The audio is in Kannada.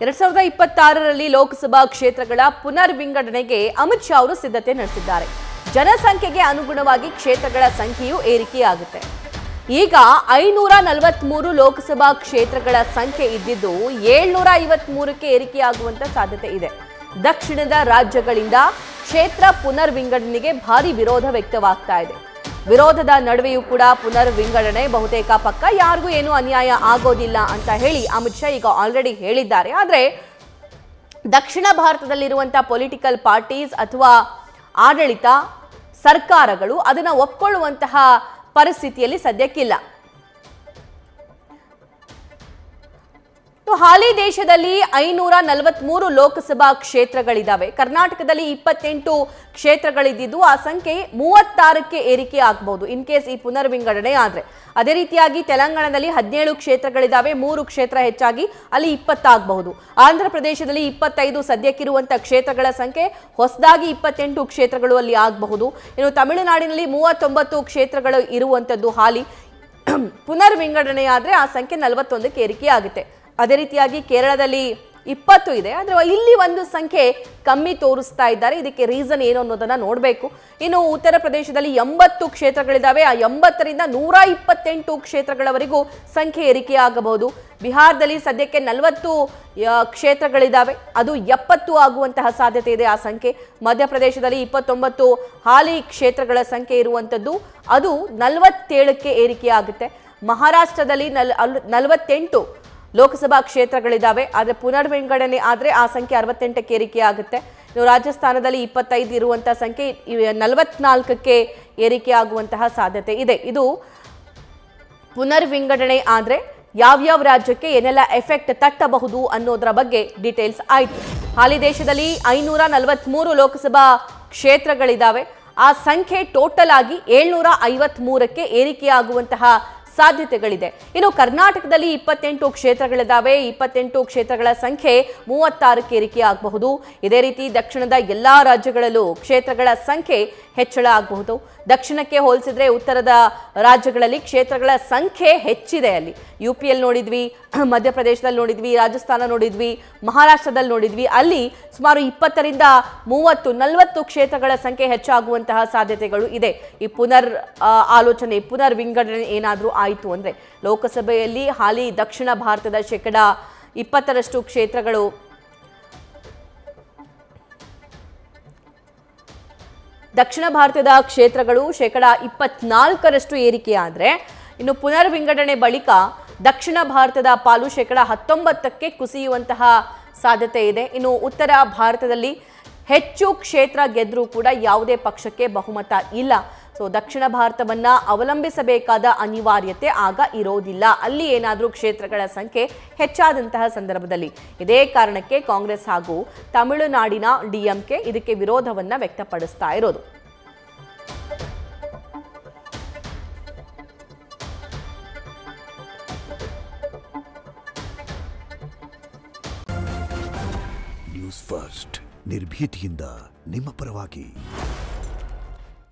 2026ರಲ್ಲಿ ಲೋಕಸಭಾ ಕ್ಷೇತ್ರಗಳ ಪುನರ್ ವಿಂಗಡಣೆಗೆ ಅಮಿತ್ ಶಾ ಅವರು ಸಿದ್ಧತೆ ನಡೆಸಿದ್ದಾರೆ. ಜನಸಂಖ್ಯೆಗೆ ಅನುಗುಣವಾಗಿ ಕ್ಷೇತ್ರಗಳ ಸಂಖ್ಯೆಯು ಏರಿಕೆಯಾಗುತ್ತೆ. ಈಗ 543 ಲೋಕಸಭಾ ಕ್ಷೇತ್ರಗಳ ಸಂಖ್ಯೆ ಇದ್ದಿದ್ದು 753ಕ್ಕೆ ಏರಿಕೆಯಾಗುವಂತ ಸಾಧ್ಯತೆ ಇದೆ. ದಕ್ಷಿಣದ ರಾಜ್ಯಗಳಿಂದ ಕ್ಷೇತ್ರ ಪುನರ್ ವಿಂಗಡಣೆಗೆ ಭಾರಿ ವಿರೋಧ ವ್ಯಕ್ತವಾಗ್ತಾ ಇದೆ. ವಿರೋಧದ ನಡುವೆಯೂ ಕೂಡ ಪುನರ್ ವಿಂಗಡಣೆ ಬಹುತೇಕ ಪಕ್ಕ, ಯಾರಿಗೂ ಏನು ಅನ್ಯಾಯ ಆಗೋದಿಲ್ಲ ಅಂತ ಹೇಳಿ ಅಮಿತ್ ಶಾ ಈಗ ಆಲ್ರೆಡಿ ಹೇಳಿದ್ದಾರೆ. ಆದರೆ ದಕ್ಷಿಣ ಭಾರತದಲ್ಲಿರುವಂತಹ ಪೊಲಿಟಿಕಲ್ ಪಾರ್ಟೀಸ್ ಅಥವಾ ಆಡಳಿತ ಸರ್ಕಾರಗಳು ಅದನ್ನು ಒಪ್ಪಿಕೊಳ್ಳುವಂತಹ ಪರಿಸ್ಥಿತಿಯಲ್ಲಿ ಸದ್ಯಕ್ಕಿಲ್ಲ. ಹಾಲಿ ದೇಶದಲ್ಲಿ 543 ಲೋಕಸಭಾ ಕ್ಷೇತ್ರಗಳಿದ್ದಾವೆ. ಕರ್ನಾಟಕದಲ್ಲಿ 28 ಕ್ಷೇತ್ರಗಳಿದ್ದು ಆ ಸಂಖ್ಯೆ 36ಕ್ಕೆ ಏರಿಕೆ ಆಗಬಹುದು ಇನ್ ಕೇಸ್ ಈ ಪುನರ್ ವಿಂಗಡಣೆ ಆದ್ರೆ. ಅದೇ ರೀತಿಯಾಗಿ ತೆಲಂಗಾಣದಲ್ಲಿ 17 ಕ್ಷೇತ್ರಗಳಿದ್ದಾವೆ, 3 ಕ್ಷೇತ್ರ ಹೆಚ್ಚಾಗಿ ಅಲ್ಲಿ 20 ಆಗಬಹುದು. ಆಂಧ್ರ ಪ್ರದೇಶದಲ್ಲಿ 25 ಸದ್ಯಕ್ಕಿರುವಂತಹ ಕ್ಷೇತ್ರಗಳ ಸಂಖ್ಯೆ ಹೊಸದಾಗಿ 28 ಕ್ಷೇತ್ರಗಳು ಅಲ್ಲಿ ಆಗಬಹುದು. ಇನ್ನು ತಮಿಳುನಾಡಿನಲ್ಲಿ 39 ಕ್ಷೇತ್ರಗಳು ಇರುವಂತದ್ದು ಹಾಲಿ ಪುನರ್ ವಿಂಗಡಣೆ ಆದ್ರೆ ಆ ಸಂಖ್ಯೆ 41ಕ್ಕೆ ಏರಿಕೆ ಆಗುತ್ತೆ. ಅದೇ ರೀತಿಯಾಗಿ ಕೇರಳದಲ್ಲಿ 20 ಇದೆ, ಆದರೆ ಇಲ್ಲಿ ಒಂದು ಸಂಖ್ಯೆ ಕಮ್ಮಿ ತೋರಿಸ್ತಾ ಇದ್ದಾರೆ. ಇದಕ್ಕೆ ರೀಸನ್ ಏನು ಅನ್ನೋದನ್ನ ನೋಡಬೇಕು. ಇನ್ನು ಉತ್ತರ ಪ್ರದೇಶದಲ್ಲಿ 80 ಕ್ಷೇತ್ರಗಳಿದ್ದಾವೆ, ಆ 80ರಿಂದ 128 ಕ್ಷೇತ್ರಗಳವರೆಗೂ ಸಂಖ್ಯೆ ಏರಿಕೆಯಾಗಬಹುದು. ಬಿಹಾರದಲ್ಲಿ ಸದ್ಯಕ್ಕೆ 40 ಕ್ಷೇತ್ರಗಳಿದ್ದಾವೆ, ಅದು 70 ಆಗುವಂತಹ ಸಾಧ್ಯತೆ ಇದೆ ಆ ಸಂಖ್ಯೆ. ಮಧ್ಯಪ್ರದೇಶದಲ್ಲಿ 29 ಹಾಲಿ ಕ್ಷೇತ್ರಗಳ ಸಂಖ್ಯೆ ಇರುವಂಥದ್ದು, ಅದು 47ಕ್ಕೆ ಏರಿಕೆಯಾಗುತ್ತೆ. ಮಹಾರಾಷ್ಟ್ರದಲ್ಲಿ 48 ಲೋಕಸಭಾ ಕ್ಷೇತ್ರಗಳಿದ್ದಾವೆ, ಆದರೆ ಪುನರ್ ವಿಂಗಡಣೆ ಆದರೆ ಆ ಸಂಖ್ಯೆ 68ಕ್ಕೆ ಏರಿಕೆ ಆಗುತ್ತೆ. ಇನ್ನು ರಾಜಸ್ಥಾನದಲ್ಲಿ 25 ಇರುವಂತಹ ಸಂಖ್ಯೆ 44ಕ್ಕೆ ಏರಿಕೆ ಆಗುವಂತಹ ಸಾಧ್ಯತೆ ಇದೆ. ಇದು ಪುನರ್ ವಿಂಗಡಣೆ ಆದರೆ ಯಾವ್ಯಾವ ರಾಜ್ಯಕ್ಕೆ ಏನೆಲ್ಲ ಎಫೆಕ್ಟ್ ತಟ್ಟಬಹುದು ಅನ್ನೋದರ ಬಗ್ಗೆ ಡೀಟೇಲ್ಸ್ ಆಯಿತು. ಹಾಲಿ ದೇಶದಲ್ಲಿ 543 ಲೋಕಸಭಾ ಕ್ಷೇತ್ರಗಳಿದ್ದಾವೆ, ಆ ಸಂಖ್ಯೆ ಟೋಟಲ್ ಆಗಿ 753ಕ್ಕೆ ಏರಿಕೆಯಾಗುವಂತಹ ಸಾಧ್ಯತೆಗಳಿದೆ. ಇನ್ನು ಕರ್ನಾಟಕದಲ್ಲಿ 28 ಕ್ಷೇತ್ರಗಳಿದ್ದಾವೆ, 28 ಕ್ಷೇತ್ರಗಳ ಸಂಖ್ಯೆ 36ಕ್ಕೆ ಏರಿಕೆ ಆಗಬಹುದು. ಇದೇ ರೀತಿ ದಕ್ಷಿಣದ ಎಲ್ಲಾ ರಾಜ್ಯಗಳಲ್ಲೂ ಕ್ಷೇತ್ರಗಳ ಸಂಖ್ಯೆ ಹೆಚ್ಚಳ ಆಗಬಹುದು. ದಕ್ಷಿಣಕ್ಕೆ ಹೋಲಿಸಿದ್ರೆ ಉತ್ತರದ ರಾಜ್ಯಗಳಲ್ಲಿ ಕ್ಷೇತ್ರಗಳ ಸಂಖ್ಯೆ ಹೆಚ್ಚಿದೆ. ಅಲ್ಲಿ UPಯಲ್ಲಿ ನೋಡಿದ್ವಿ, ಮಧ್ಯಪ್ರದೇಶದಲ್ಲಿ ನೋಡಿದ್ವಿ, ರಾಜಸ್ಥಾನ ನೋಡಿದ್ವಿ, ಮಹಾರಾಷ್ಟ್ರದಲ್ಲಿ ನೋಡಿದ್ವಿ. ಅಲ್ಲಿ ಸುಮಾರು 20ರಿಂದ 30, 40 ಕ್ಷೇತ್ರಗಳ ಸಂಖ್ಯೆ ಹೆಚ್ಚಾಗುವಂತಹ ಸಾಧ್ಯತೆಗಳು ಇದೆ. ಈ ಆಲೋಚನೆ ಪುನರ್ ವಿಂಗಡಣೆ ಏನಾದರೂ ಆಯಿತು ಅಂದರೆ ಲೋಕಸಭೆಯಲ್ಲಿ ಹಾಲಿ ದಕ್ಷಿಣ ಭಾರತದ 20% ಕ್ಷೇತ್ರಗಳು ದಕ್ಷಿಣ ಭಾರತದ ಕ್ಷೇತ್ರಗಳು 24% ಏರಿಕೆ ಆದರೆ, ಇನ್ನು ಪುನರ್ ವಿಂಗಡಣೆ ಬಳಿಕ ದಕ್ಷಿಣ ಭಾರತದ ಪಾಲು 19ಕ್ಕೆ ಕುಸಿಯುವಂತಹ ಸಾಧ್ಯತೆ ಇದೆ. ಇನ್ನು ಉತ್ತರ ಭಾರತದಲ್ಲಿ ಹೆಚ್ಚು ಕ್ಷೇತ್ರ ಗೆದ್ರೂ ಕೂಡ ಯಾವುದೇ ಪಕ್ಷಕ್ಕೆ ಬಹುಮತ ಇಲ್ಲ. ಸೊ ದಕ್ಷಿಣ ಭಾರತವನ್ನ ಅವಲಂಬಿಸಬೇಕಾದ ಅನಿವಾರ್ಯತೆ ಆಗ ಇರೋದಿಲ್ಲ, ಅಲ್ಲಿ ಏನಾದರೂ ಕ್ಷೇತ್ರಗಳ ಸಂಖ್ಯೆ ಹೆಚ್ಚಾದಂತಹ ಸಂದರ್ಭದಲ್ಲಿ. ಇದೇ ಕಾರಣಕ್ಕೆ ಕಾಂಗ್ರೆಸ್ ಹಾಗೂ ತಮಿಳುನಾಡಿನ DMK ಇದಕ್ಕೆ ವಿರೋಧವನ್ನ ವ್ಯಕ್ತಪಡಿಸ್ತಾ ಇರೋದು. ನ್ಯೂಸ್ ಫಸ್ಟ್, ನಿರ್ಭೀತಿಯಿಂದ ನಿಮ್ಮ ಪರವಾಗಿ.